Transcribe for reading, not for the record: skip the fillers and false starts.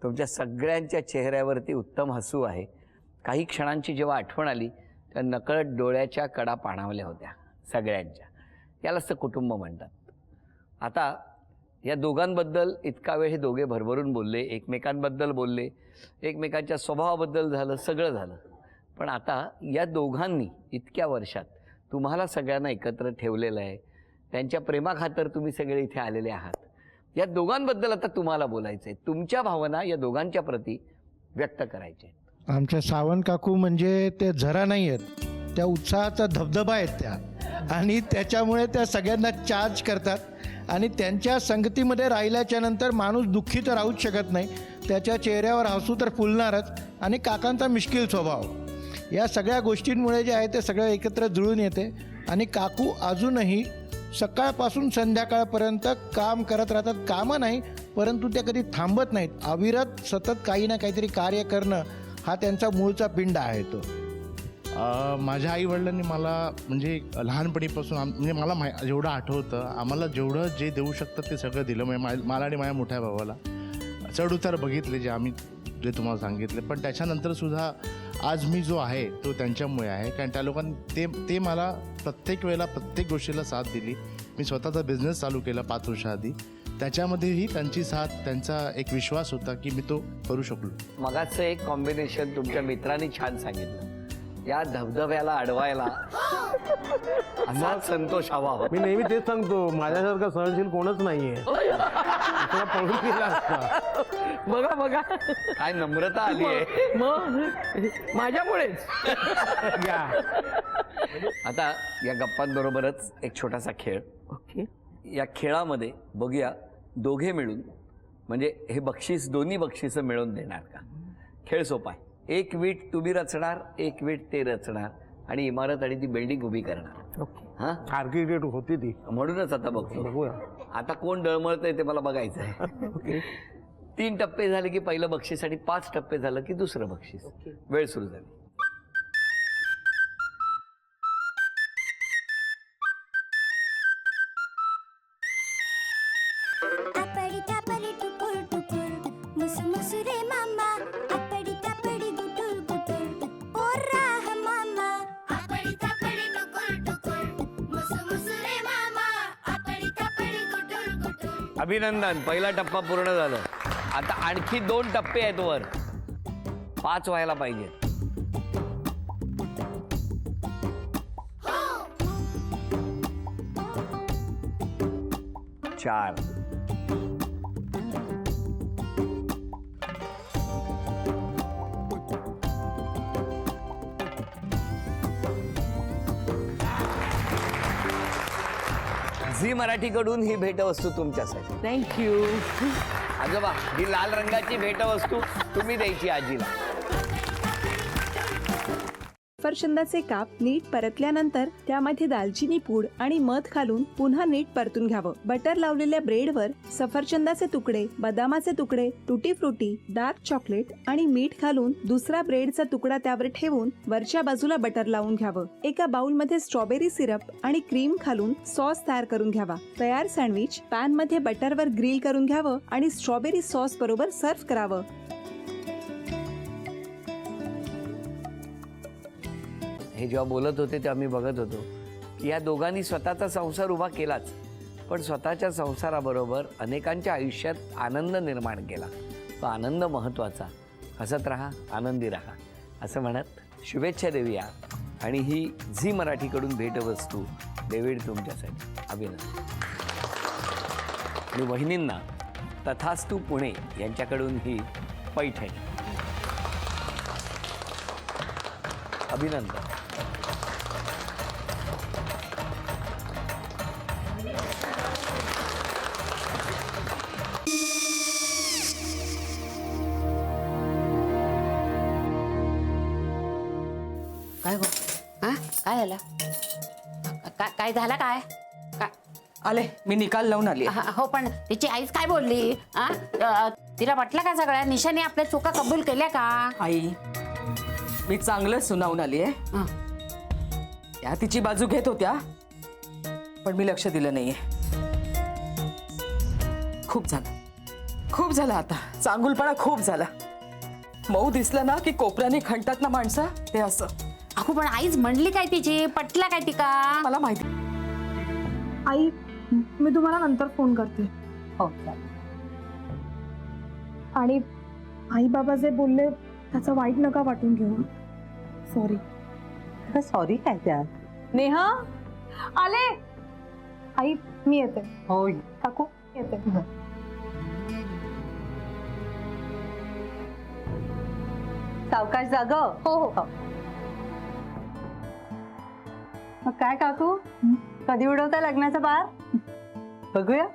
तुमच्या सगळ्यांच्या चेहऱ्यावरती उत्तम हसू आहे. काही क्षणांची जेव्हा आठवण आली त्या नकळत डोळ्याच्या कडा पाणावल्या होत्या सगळ्यांच्या. यालाच तर कुटुंब म्हणतात. आता या दोघांबद्दल इतका वेळ हे दोघे भरभरून बोलले, एकमेकांबद्दल बोलले, एकमेकांच्या स्वभावाबद्दल झालं, सगळं झालं. पण आता या दोघांनी इतक्या वर्षात तुम्हाला सगळ्यांना एकत्र ठेवलेलं आहे. त्यांच्या प्रेमाखातर तुम्ही सगळे इथे आलेले आहात. या दोघांबद्दल आता तुम्हाला बोलायचं आहे. तुमच्या भावना या दोघांच्या प्रती व्यक्त करायच्या आहेत. आमच्या सावंत काकू म्हणजे ते झरा नाही आहेत, त्या उत्साहाचा धबधबा आहेत त्या, आणि त्याच्यामुळे त्या सगळ्यांना चार्ज करतात. आणि त्यांच्या संगतीमध्ये राहिल्याच्या नंतर माणूस दुःखी तर राहूच शकत नाही. त्याच्या चेहऱ्यावर हसू तर फुलणारच. आणि काकांचा मिश्किल स्वभाव, या सगळ्या गोष्टींमुळे जे आहे ते सगळं एकत्र जुळून येते. आणि काकू अजूनही सकाळपासून संध्याकाळपर्यंत काम करत राहतात. कामं नाही, परंतु त्या कधी थांबत नाहीत. अविरत सतत काही ना काहीतरी कार्य करणं हा त्यांचा मूळचा पिंड आहे तो. माझ्या आईवडिलांनी मला म्हणजे लहानपणीपासून म्हणजे मला जेवढं आठवतं, आम्हाला जेवढं जे देऊ शकतात ते सगळं दिलं. म्हणजे मला आणि माझ्या मोठ्या भावाला चढउतार बघितले जे तुम्हाला सांगितले. पण त्याच्यानंतरसुद्धा आज मी जो आहे तो त्यांच्यामुळे आहे. कारण त्या लोकांनी ते मला प्रत्येक वेळेला प्रत्येक गोष्टीला साथ दिली. मी स्वतःचा बिझनेस चालू केला 5 वर्षाआधी. त्याच्यामध्येही त्यांची साथ, त्यांचा एक विश्वास होता की मी तो करू शकलो. मगाचं एक कॉम्बिनेशन तुमच्या मित्रांनी छान सांगितलं. या धबधब्याला अडवायला असाच संतोष हवा. मी नेहमी तेच सांगतो, माझ्यासारखा सहनशील कोणच नाहीये. तुला पळून गेला असता. बघा बघा काय नम्रता आली आहे. मग माझ्यामुळेच. आता या गप्पांबरोबरच एक छोटासा खेळ. ओके. या खेळामध्ये बघूया दोघे मिळून म्हणजे हे बक्षीस दोन्ही बक्षीस मिळवून देणार का. खेळ सोपा आहे. एक वीट तुम्ही रचणार, एक वीट ते रचणार आणि इमारत आणि ती बिल्डिंग उभी करणार. ओके. हा, आर्किटेक्ट होती ती. म्हणूनच आता बघतो. बघूया आता कोण डळमळतंय ते मला बघायचं आहे. ओके. 3 टप्पे झाले की पहिलं बक्षीस आणि 5 टप्पे झालं की दुसरं बक्षीस. वेळ सुरू झाली. अभिनंदन, पहिला टप्पा पूर्ण झाला. आता आणखी 2 टप्पे आहेत वर. 5 व्हायला पाहिजे. चार. झी मराठीकडून ही भेटवस्तू तुमच्यासाठी. थँक्यू. आजोबा, ही लाल रंगाची भेटवस्तू तुम्ही द्यायची आजीला. सफरचंदाचे काप नीट परतल्यानंतर त्यामध्ये दालचिनी पूड आणि मध घालून पुन्हा नीट परतून घ्यावं. बटर लावलेल्या ब्रेडवर सफरचंदाचे तुकडे, बदामाचे तुकडे, टुटी फ्रुटी, डार्क चॉकलेट आणि मीठ घालून दुसरा ब्रेडचा तुकडा त्यावर ठेवून वरच्या बाजूला बटर लावून घ्यावं. एका बाउलमध्ये स्ट्रॉबेरी सिरप आणि क्रीम घालून सॉस तयार करून घ्यावा. तयार सँडविच पॅन मध्ये बटरवर ग्रिल करून घ्यावं आणि स्ट्रॉबेरी सॉस बरोबर सर्व्ह करावं. हे जेव्हा बोलत होते तेव्हा मी बघत होतो की या दोघांनी स्वतःचा संसार उभा केलाच, पण स्वतःच्या संसाराबरोबर अनेकांच्या आयुष्यात आनंद निर्माण केला. तो आनंद महत्त्वाचा. हसत राहा, आनंदी राहा असं म्हणत शुभेच्छा देऊया. आणि ही झी मराठीकडून भेटवस्तू डेव्हिड तुमच्यासाठी. अभिनंदन. आणि वहिनींना तथास्तू पुणे यांच्याकडून ही पैठणी. अभिनंदन. काय हो? हा, काय झालं? काय झालं? काय आले, मी निकाल लावून आली. हो, पण तिची आईच काय बोलली? तिला वाटलं का सगळ्या निशाने आपल्या चुका कबूल केल्या का? आई, मी चांगलं सुनावून आली आहे. त्या तिची बाजू घेत होत्या, पण मी लक्ष दिलं नाहीये. खूप झालं आता. चांगुलपणा खूप झाला. मऊ दिसलं ना की कोपऱ्याने खणतात ना माणसं, ते असं. अहो पण आईच म्हणली काय तिची, पटला काय तिका? मला माहिती. आई, मी तुम्हाला नंतर फोन करते. हो आणि आई बाबा जे बोलले त्याचं वाईट नका वाटून घेऊ. सॉरी. सॉरी काय त्या? नेहा आले. आई मी येते. हो काकू येते. सावकाश जाग. हो हो. मग काय काकू, कधी उडवता लग्नाचा बार? बघूया.